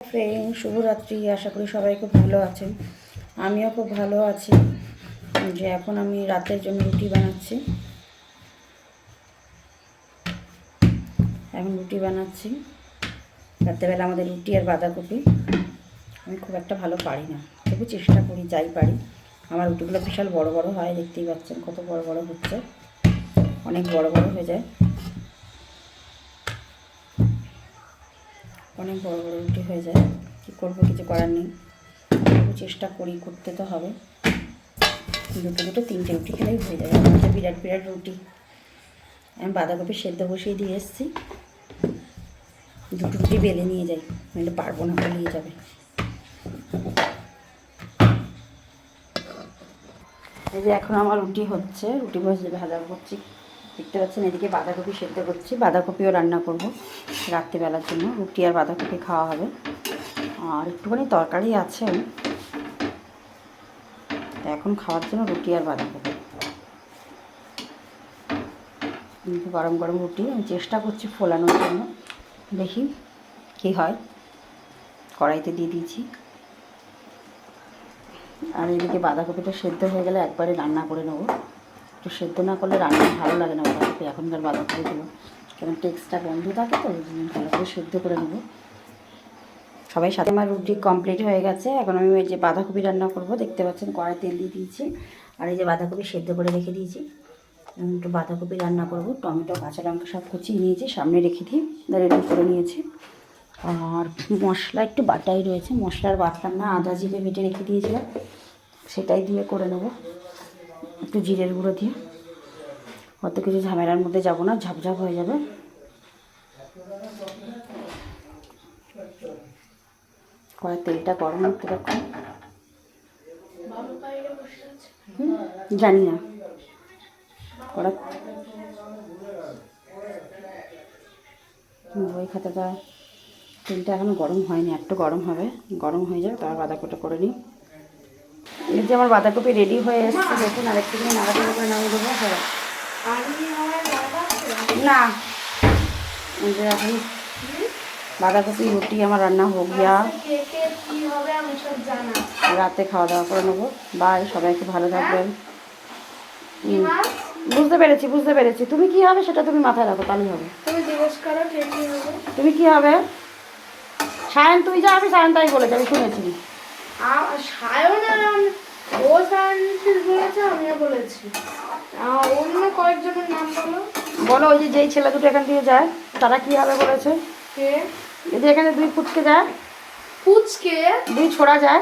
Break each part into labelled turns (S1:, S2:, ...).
S1: Friend, শুভরাত্রি। আশা করি সবাই খুব ভালো আছেন। আমিও খুব ভালো আছি। যে এখন আমি রাতের জন্য রুটি বানাচ্ছি। রাত্রেবেলা আমাদের রুটি আর বাঁধাকপি। আমি খুব একটা ভালো পারি না, তবু চেষ্টা করি যাই পারি। আমার রুটিগুলো বিশাল বড় বড় হয়, দেখতেই পাচ্ছেন কত বড় বড় হচ্ছে, অনেক বড় বড় হয়ে যায়, অনেক বড় বড় রুটি হয়ে যায়। কী করবো, কিছু করার নেই, তবু চেষ্টা করি, করতে তো হবে। দুটো তিনটে রুটি খেলেই হয়ে যায়। আমাদের বিরাট বিরাট রুটি। আমি বাঁধাকপি সেদ্ধ বসিয়ে দিয়ে এসেছি, দুটো রুটি বেলে নিয়ে যাই, নইলে পারবো না, তলিয়ে যাবে। এই যে এখন আমার রুটি হচ্ছে, রুটি ভাজা করছি, দেখতে পাচ্ছেন। এদিকে বাঁধাকপি সেদ্ধ করছি, বাঁধাকপিও রান্না করব রাত্রিবেলার জন্য। রুটি আর বাঁধাকপি খাওয়া হবে, আর একটুখানি তরকারি আছে এখন খাওয়ার জন্য। রুটি আর বাঁধাকপি, গরম গরম রুটি আমি চেষ্টা করছি ফোলানোর জন্য, দেখি কী হয়। কড়াইতে দিয়ে দিয়েছি। আর এদিকে বাঁধাকপিটা সেদ্ধ হয়ে গেলে একবারে রান্না করে নেবো। একটু সেদ্ধ না করলে রান্না ভালো লাগে না বাঁধাকপি, এখনকার বাঁধাকপিগুলো কেমন টেক্সটটা বন্ধ থাকে, তো ভালো করে সেদ্ধ করে নেবো সবাই সাথে। আমার রুটি কমপ্লিট হয়ে গেছে। এখন আমি এই যে বাঁধাকপি রান্না করব, দেখতে পাচ্ছেন কড়াই তেল দিয়ে দিয়েছি। আর এই যে বাঁধাকপি সেদ্ধ করে রেখে দিয়েছি, একটু বাঁধাকপি রান্না করব। টমেটো কাঁচা লঙ্কা সব কুচিয়ে নিয়েছি, সামনে রেখে দিয়ে রেডি করে নিয়েছি। আর মশলা একটু বাটাই রয়েছে, মশলার বাটলাম না, আদা জিরে বেটে রেখে দিয়েছিলাম, সেটাই দিয়ে করে নেব, একটু জিরের গুঁড়ো দিয়ে। অত কিছু ঝামেলার মধ্যে যাব না, ঝাপঝাপ হয়ে যাবে। কড়াই তেলটা গরম হতে রাখুন। জানি না কড়া ওই খাতাটা, তেলটা এখন গরম হয়নি, একটু গরম হবে, গরম হয়ে যাবে তারপর বাঁধাকপিটা করে নিই। এই যে আমার বাঁধাকপি রেডি হয়ে এসছে, দেখুন। আর একটু নাড়াচাড়া করে নামিয়ে দেবো। হ্যাঁ না, যে এখন বাঁধাকপি রুটি আমার রান্না হোক গিয়া, রাতে খাওয়া দাওয়া করে নেবো। বাই, সবাইকে ভালো থাকবেন। বুঝতে পেরেছি। তুমি কি হবে সেটা তুমি মাথায় রাখো, তাহলেই হবে। তুমি কি হবে? সায়ন তুই যা, আমি সায়ন তাই বলেছি, আমি শুনেছি।
S2: অন্য কয়েকজনের নাম
S1: বলো। ওই যে যেই ছেলে দুটো এখান দিয়ে যায়, তারা কি হবে বলেছে? এই যে এখানে দুই ফুচকে যায়, দুই ছোড়া যায়,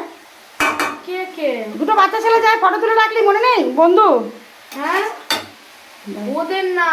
S1: দুটো বাচ্চা ছেলে যায়, ফটো তুলে রাখলি মনে নেই বন্ধু?
S2: হ্যাঁ, ওদের নাম